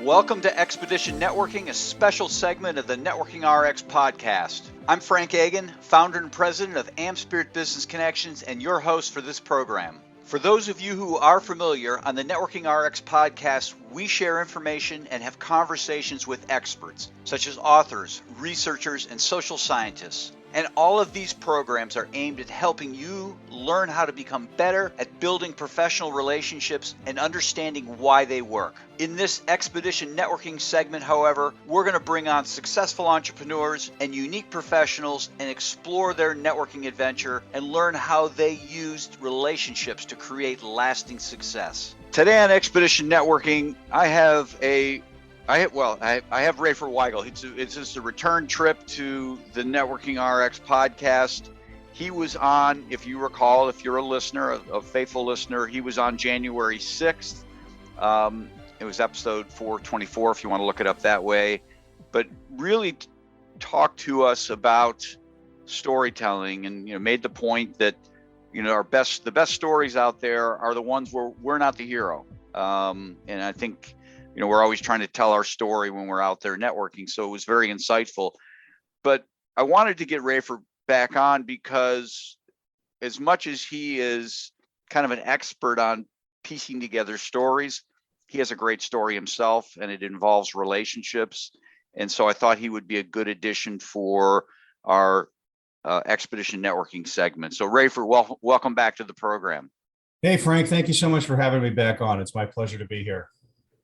Welcome to Expedition Networking, a special segment of the Networking RX podcast. I'm Frank Agan, founder and president of AmSpirit Business Connections, and your host for this program. For those of you who are familiar, on the Networking RX podcast, we share information and have conversations with experts, such as authors, researchers, and social scientists. And all of these programs are aimed at helping you learn how to become better at building professional relationships and understanding why they work. In this Expedition Networking segment, however, we're going to bring on successful entrepreneurs and unique professionals and explore their networking adventure and learn how they used relationships to create lasting success. Today on Expedition Networking, I have Rafer Weigel. It's just a return trip to the Networking RX podcast. He was on, if you recall, if you're a listener, a faithful listener, he was on January 6th. It was episode 424, if you want to look it up that way. But really talked to us about storytelling and, made the point that, the best stories out there are the ones where we're not the hero. And I think, we're always trying to tell our story when we're out there networking. So it was very insightful. But I wanted to get Rafer back on because as much as he is kind of an expert on piecing together stories, he has a great story himself, and it involves relationships. And so I thought he would be a good addition for our Expedition Networking segment. So Rafer, welcome back to the program. Hey, Frank, thank you so much for having me back on. It's my pleasure to be here.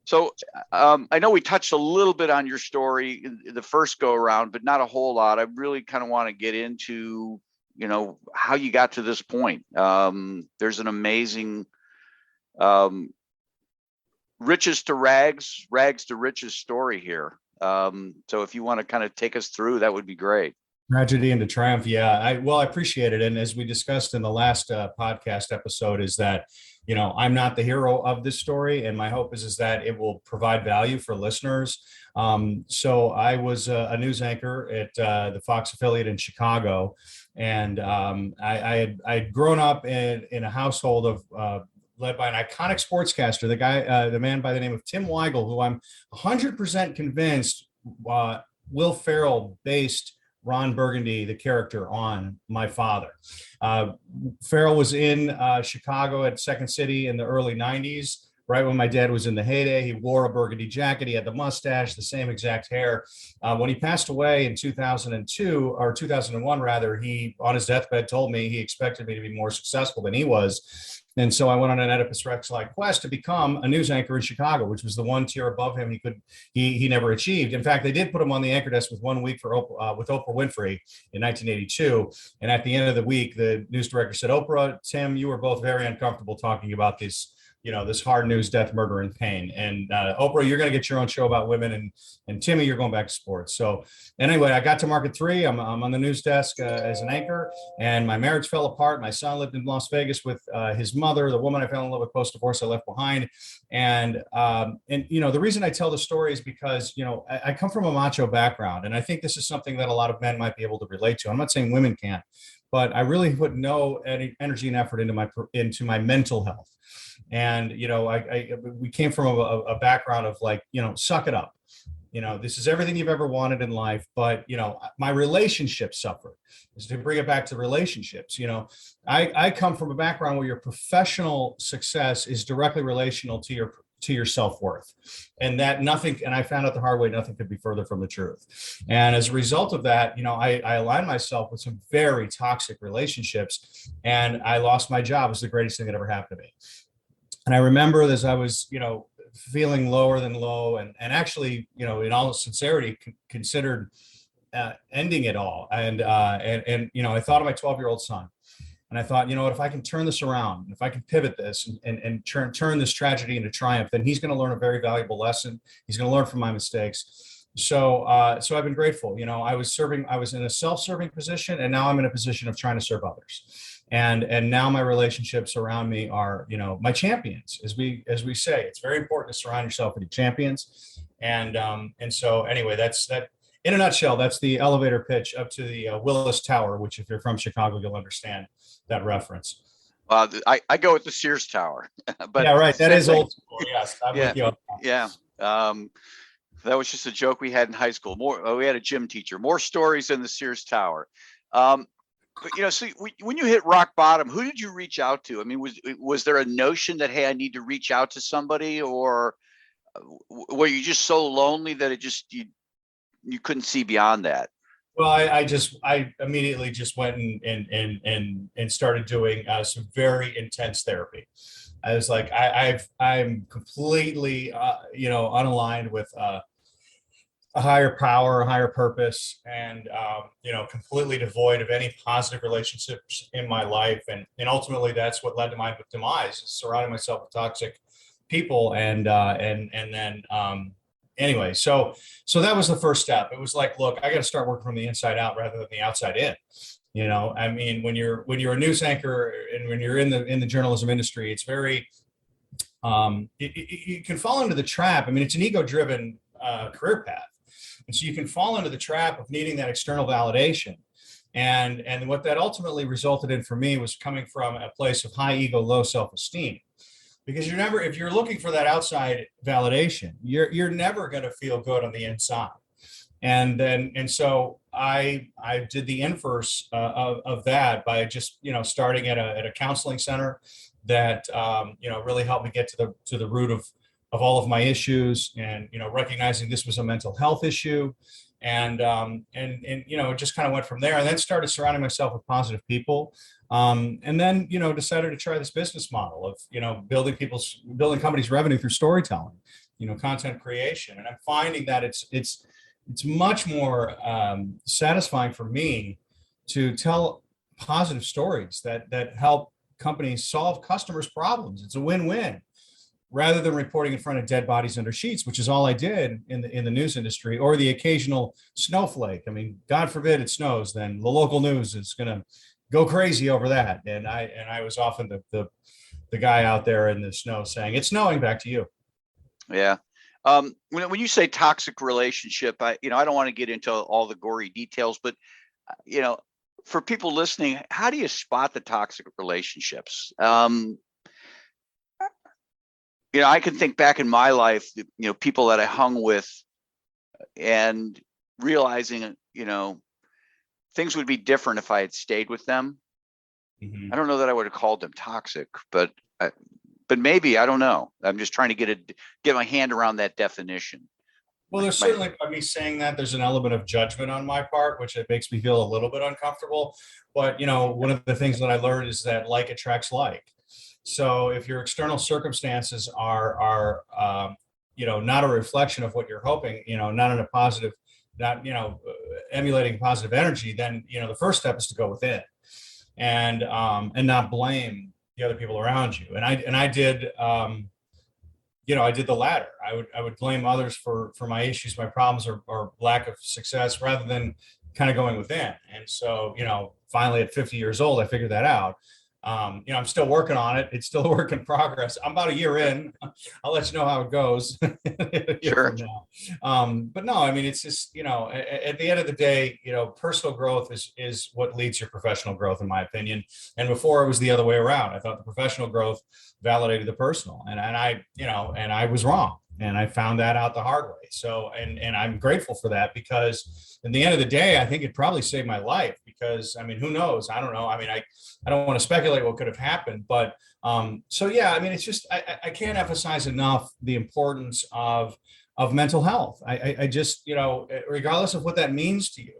So I know we touched a little bit on your story in the first go around, but not a whole lot. I really kind of want to get into, how you got to this point. There's an amazing riches to rags, rags to riches story here. So if you want to kind of take us through, that would be great. Tragedy into triumph. Yeah, I appreciate it. And as we discussed in the last podcast episode, is that, I'm not the hero of this story. And my hope is that it will provide value for listeners. So I was a news anchor at the Fox affiliate in Chicago. And I had grown up in a household of led by an iconic sportscaster, the man by the name of Tim Weigel, who I'm 100% convinced Will Ferrell based Ron Burgundy, the character, on my father. Ferrell was in Chicago at Second City in the early 90s, right when my dad was in the heyday. He wore a burgundy jacket. He had the mustache, the same exact hair. When he passed away in 2002, or 2001 rather, he, on his deathbed, told me he expected me to be more successful than he was. And so I went on an Oedipus Rex-like quest to become a news anchor in Chicago, which was the one tier above him he never achieved. In fact, they did put him on the anchor desk with 1 week with Oprah Winfrey in 1982. And at the end of the week, the news director said, "Oprah, Tim, you were both very uncomfortable talking about this hard news, death, murder, and pain. And Oprah, you're going to get your own show about women, and Timmy, you're going back to sports." So anyway, I got to Market 3. I'm on the news desk as an anchor, and my marriage fell apart. My son lived in Las Vegas with his mother, the woman I fell in love with post-divorce I left behind. And the reason I tell the story is because, I come from a macho background, and I think this is something that a lot of men might be able to relate to. I'm not saying women can't, but I really put no energy and effort into my mental health. And, we came from a background of suck it up. This is everything you've ever wanted in life. But, my relationships suffered. To bring it back to relationships, I come from a background where your professional success is directly relational to your self-worth, and I found out the hard way, nothing could be further from the truth. And as a result of that, I aligned myself with some very toxic relationships, and I lost my job. It was the greatest thing that ever happened to me. And I remember as I was, feeling lower than low, and actually, in all sincerity, considered ending it all. And I thought of my 12-year-old son. And I thought, if I can turn this around, if I can pivot this and turn this tragedy into triumph, then he's going to learn a very valuable lesson. He's going to learn from my mistakes. So I've been grateful. I was in a self-serving position, and now I'm in a position of trying to serve others. And now my relationships around me are, my champions, as we say. It's very important to surround yourself with your champions. And so anyway, that's that. In a nutshell, that's the elevator pitch up to the Willis Tower, which if you're from Chicago, you'll understand that reference. I go with the Sears Tower. But yeah, right. That is old school. Yes, I'm with you. Yeah. That was just a joke we had in high school. We had a gym teacher. More stories in the Sears Tower. But so when you hit rock bottom, who did you reach out to? I mean, was there a notion that, hey, I need to reach out to somebody, or were you just so lonely that you couldn't see beyond that? Well, I immediately just went and started doing some very intense therapy. I was like, I'm completely, unaligned with a higher power, a higher purpose, and completely devoid of any positive relationships in my life. And ultimately, that's what led to my demise: is surrounding myself with toxic people. And then anyway, so that was the first step. It was like, look, I got to start working from the inside out rather than the outside in. I mean, when you're a news anchor and when you're in the journalism industry, it's very you can fall into the trap. I mean, it's an ego-driven career path. And so you can fall into the trap of needing that external validation. And what that ultimately resulted in for me was coming from a place of high ego, low self-esteem. Because if you're looking for that outside validation, you're never going to feel good on the inside. And so I did the inverse of that by just starting at a counseling center that really helped me get to the root of all of my issues, and recognizing this was a mental health issue, and it just kind of went from there. And then started surrounding myself with positive people, and then decided to try this business model of building companies' revenue through storytelling, content creation. And I'm finding that it's much more satisfying for me to tell positive stories that help companies solve customers' problems. It's a win-win, rather than reporting in front of dead bodies under sheets, which is all I did in the news industry, or the occasional snowflake. I mean, God forbid it snows, then the local news is going to go crazy over that. And I was often the guy out there in the snow saying, "It's snowing, back to you." Yeah. When you say toxic relationship, I don't want to get into all the gory details, but for people listening, how do you spot the toxic relationships? I can think back in my life, people that I hung with, and realizing, things would be different if I had stayed with them. Mm-hmm. I don't know that I would have called them toxic, but maybe, I don't know. I'm just trying to get my hand around that definition. Well, there's certainly, by me saying that, there's an element of judgment on my part, which it makes me feel a little bit uncomfortable. But, one of the things that I learned is that like attracts like. So if your external circumstances are not a reflection of what you're hoping, not in a positive, not, emulating positive energy, then, the first step is to go within and not blame the other people around you. And I did, I did the latter. I would blame others for my issues, my problems, or lack of success, rather than kind of going within. And so, finally at 50 years old, I figured that out. I'm still working on it. It's still a work in progress. I'm about a year in. I'll let you know how it goes. Sure. But no, I mean, it's just, at the end of the day, personal growth is what leads your professional growth, in my opinion. And before, it was the other way around. I thought the professional growth validated the personal, and I was wrong. And I found that out the hard way. So, and I'm grateful for that, because in the end of the day, I think it probably saved my life, because, I mean, who knows? I don't know. I mean, I don't want to speculate what could have happened, but so yeah, I mean, it's just, I can't emphasize enough the importance of mental health. I just, regardless of what that means to you,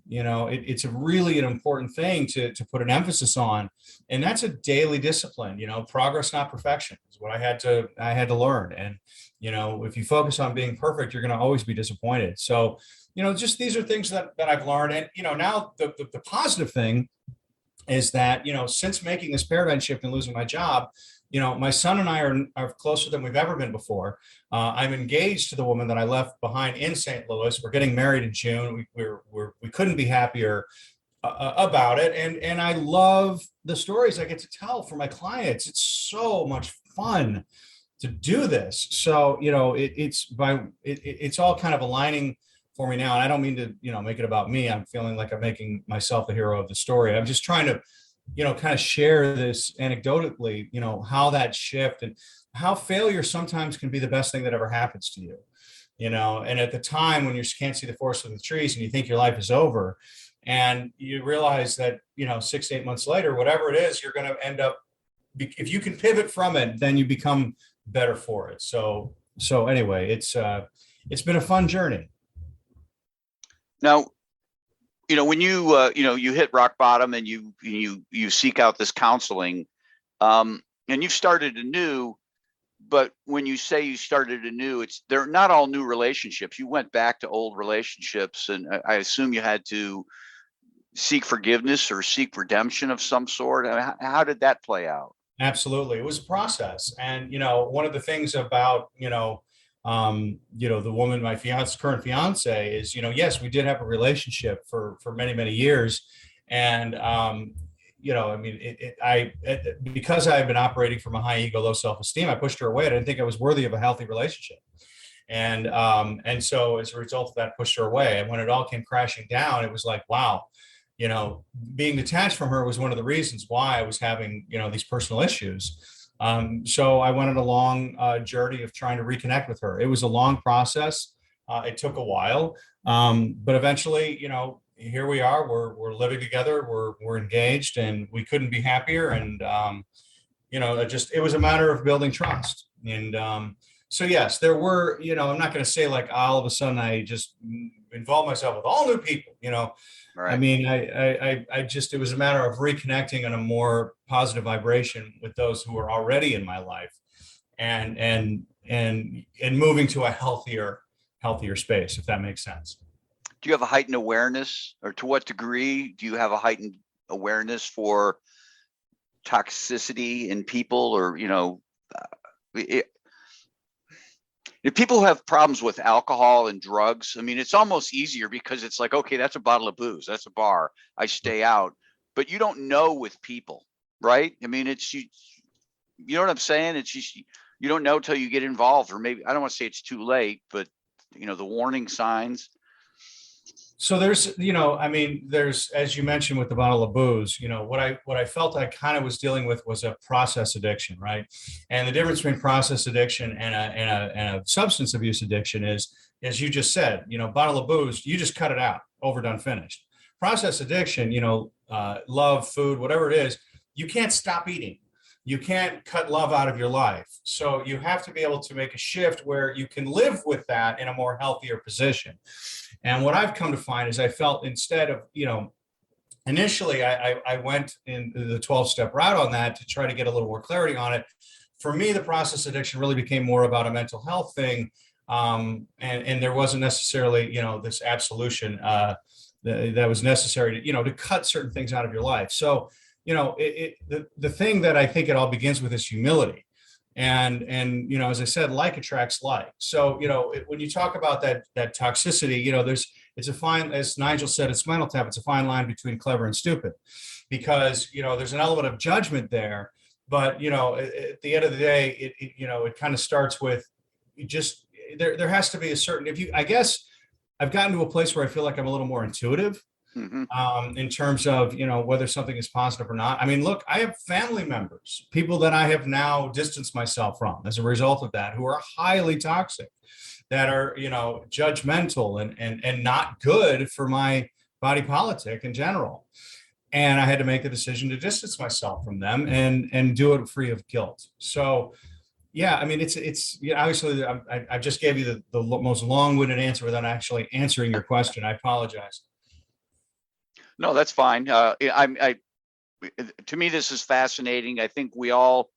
it's really an important thing to put an emphasis on. And that's a daily discipline. Progress, not perfection, is what I had to learn. And, if you focus on being perfect, you're going to always be disappointed. So, just these are things that I've learned. And, now the positive thing is that, since making this paradigm shift and losing my job, my son and I are closer than we've ever been before. I'm engaged to the woman that I left behind in St. Louis. We're getting married in June. We couldn't be happier about it. And I love the stories I get to tell for my clients. It's so much fun to do this. So, it's all kind of aligning for me now. And I don't mean to, make it about me. I'm feeling like I'm making myself the hero of the story. I'm just trying to kind of share this anecdotally, how that shift and how failure sometimes can be the best thing that ever happens to you. And at the time when you can't see the forest for the trees and you think your life is over, and you realize that 6 to 8 months later, whatever it is, you're going to end up, if you can pivot from it, then you become better for it. So anyway, it's been a fun journey. Now, when you hit rock bottom and you seek out this counseling, and you've started anew. But when you say you started anew, they're not all new relationships. You went back to old relationships, and I assume you had to seek forgiveness or seek redemption of some sort. I mean, how did that play out? Absolutely. It was a process. And, one of the things about, the woman, my current fiance is, yes, we did have a relationship for many, many years. And, because I had been operating from a high ego, low self-esteem, I pushed her away. I didn't think I was worthy of a healthy relationship. And so as a result of that, pushed her away. And when it all came crashing down, it was like, wow, being detached from her was one of the reasons why I was having, these personal issues. So I went on a long journey of trying to reconnect with her. It was a long process. It took a while, but eventually, here we are. We're living together. We're engaged, and we couldn't be happier. And it was a matter of building trust. And so yes, there were. I'm not going to say like all of a sudden I just involved myself with all new people. Right. I mean, I just, it was a matter of reconnecting on a more positive vibration with those who were already in my life, and moving to a healthier space, if that makes sense. Do you have a heightened awareness, or to what degree do you have a heightened awareness for toxicity in people, or, if people have problems with alcohol and drugs, I mean, it's almost easier because it's like, okay, that's a bottle of booze, that's a bar, I stay out. But you don't know with people, right? I mean, you know what I'm saying? It's just, you don't know till you get involved, or maybe, I don't want to say it's too late, but the warning signs. So there's, there's, as you mentioned with the bottle of booze, what I felt I kind of was dealing with was a process addiction, right? And the difference between process addiction and a substance abuse addiction is, as you just said, bottle of booze, you just cut it out, over, done, finished. Process addiction, love, food, whatever it is, you can't stop eating. You can't cut love out of your life. So you have to be able to make a shift where you can live with that in a more healthier position. And what I've come to find is I felt, instead of, initially I went in the 12-step route on that to try to get a little more clarity on it. For me, the process addiction really became more about a mental health thing. And there wasn't necessarily, this absolution that was necessary to, to cut certain things out of your life. So, the thing that I think it all begins with is humility. And as I said, like attracts like. So when you talk about that toxicity, it's a fine, as Nigel said, it's Spinal Tap, it's a fine line between clever and stupid, because there's an element of judgment there. But at the end of the day, it kind of starts with, just there has to be a certain, I guess I've gotten to a place where I feel like I'm a little more intuitive. Mm-hmm. In terms of, whether something is positive or not. I mean, look, I have family members, people that I have now distanced myself from as a result of that, who are highly toxic, that are, judgmental and not good for my body politic in general. And I had to make a decision to distance myself from them and do it free of guilt. So, yeah, I mean, it's obviously I just gave you the most long-winded answer without actually answering your question. I apologize. No, that's fine. To me, this is fascinating. I think we all,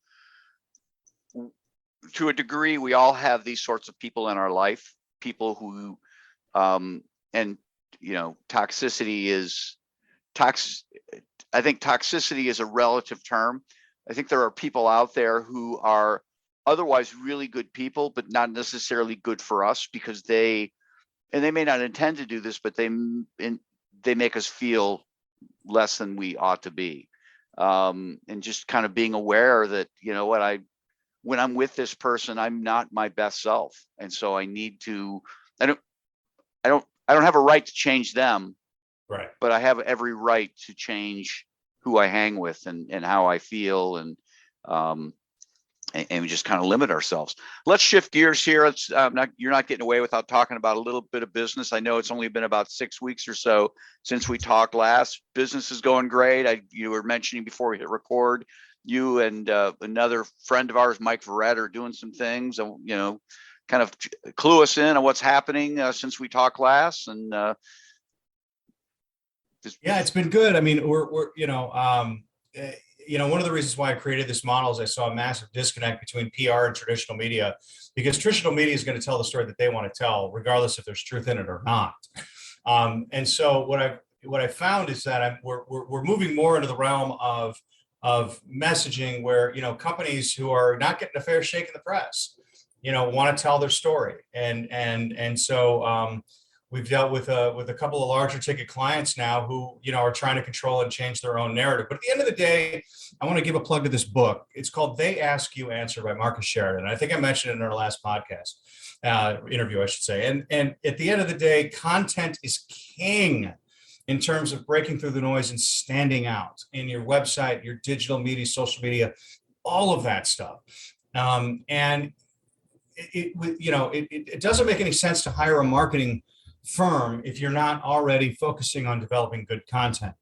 to a degree, we all have these sorts of people in our life, people who, toxicity is I think toxicity is a relative term. I think there are people out there who are otherwise really good people, but not necessarily good for us, because they may not intend to do this, but they make us feel less than we ought to be. And just kind of being aware that, when I'm with this person, I'm not my best self. And so I need to, I don't have a right to change them. Right. But I have every right to change who I hang with and how I feel, and we just kind of limit ourselves. Let's shift gears here. You're not getting away without talking about a little bit of business. I know it's only been about 6 weeks or so since we talked last. Business is going great. You were mentioning before we hit record, you and another friend of ours, Mike Verrett, are doing some things, kind of clue us in on what's happening since we talked last. And yeah, it's been good. I mean, we're one of the reasons why I created this model is I saw a massive disconnect between PR and traditional media, because traditional media is going to tell the story that they want to tell, regardless if there's truth in it or not. And so what I found is that we're moving more into the realm of messaging where, companies who are not getting a fair shake in the press, want to tell their story. And so we've dealt with a couple of larger ticket clients now who, are trying to control and change their own narrative. But at the end of the day, I want to give a plug to this book. It's called They Ask You Answer by Marcus Sheridan. I think I mentioned it in our last podcast interview, I should say. And at the end of the day, content is king in terms of breaking through the noise and standing out in your website, your digital media, social media, all of that stuff. And it doesn't make any sense to hire a marketing firm if you're not already focusing on developing good content.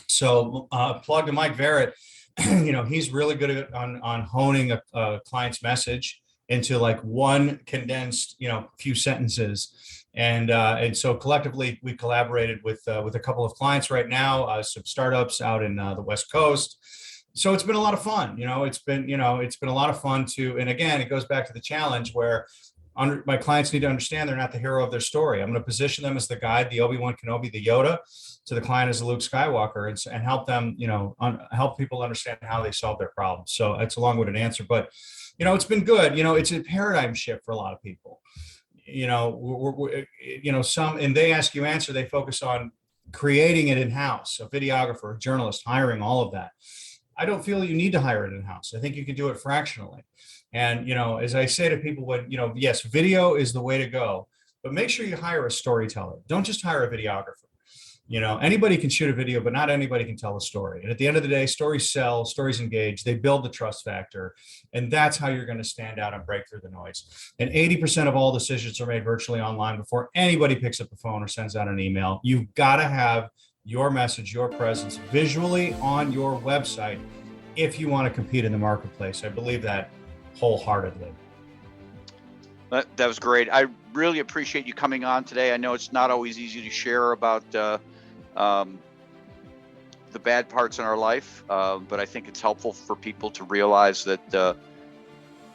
So plug to Mike Verrett. He's really good on honing a client's message into like one condensed, few sentences. And so collectively we collaborated with a couple of clients right now, some startups out in the West Coast. So it's been a lot of fun. It's been a lot of fun and again, it goes back to the challenge where my clients need to understand they're not the hero of their story. I'm going to position them as the guide, the Obi-Wan Kenobi, the Yoda, to the client as the Luke Skywalker, and help them, help people understand how they solve their problems. So it's a long-winded answer, but it's been good. It's a paradigm shift for a lot of people. Some, and They Ask You Answer, they focus on creating it in-house, a videographer, a journalist, hiring, all of that. I don't feel you need to hire it in-house. I think you can do it fractionally. And, as I say to people, yes, video is the way to go, but make sure you hire a storyteller. Don't just hire a videographer. Anybody can shoot a video, but not anybody can tell a story. And at the end of the day, stories sell, stories engage, they build the trust factor. And that's how you're going to stand out and break through the noise. And 80% of all decisions are made virtually online before anybody picks up the phone or sends out an email. You've got to have your message, your presence visually on your website if you want to compete in the marketplace. I believe that wholeheartedly. That was great. I really appreciate you coming on today. I know it's not always easy to share about the bad parts in our life, but I think it's helpful for people to realize that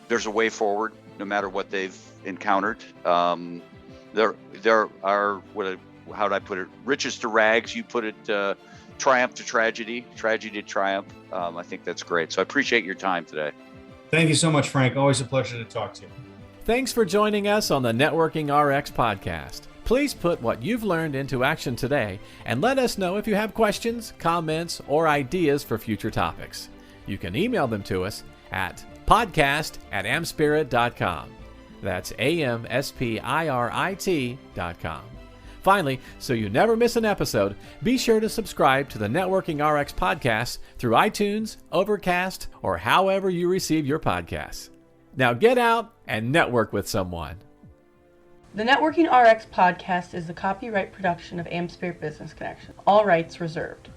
there's a way forward no matter what they've encountered. There are, how did I put it? Riches to rags. You put it triumph to tragedy, tragedy to triumph. I think that's great. So I appreciate your time today. Thank you so much, Frank. Always a pleasure to talk to you. Thanks for joining us on the Networking RX podcast. Please put what you've learned into action today and let us know if you have questions, comments, or ideas for future topics. You can email them to us at podcast@amspirit.com. That's AmSpirit.com. Finally, so you never miss an episode, be sure to subscribe to the Networking RX podcast through iTunes, Overcast, or however you receive your podcasts. Now get out and network with someone. The Networking RX podcast is the copyright production of AmSpirit Business Connection. All rights reserved.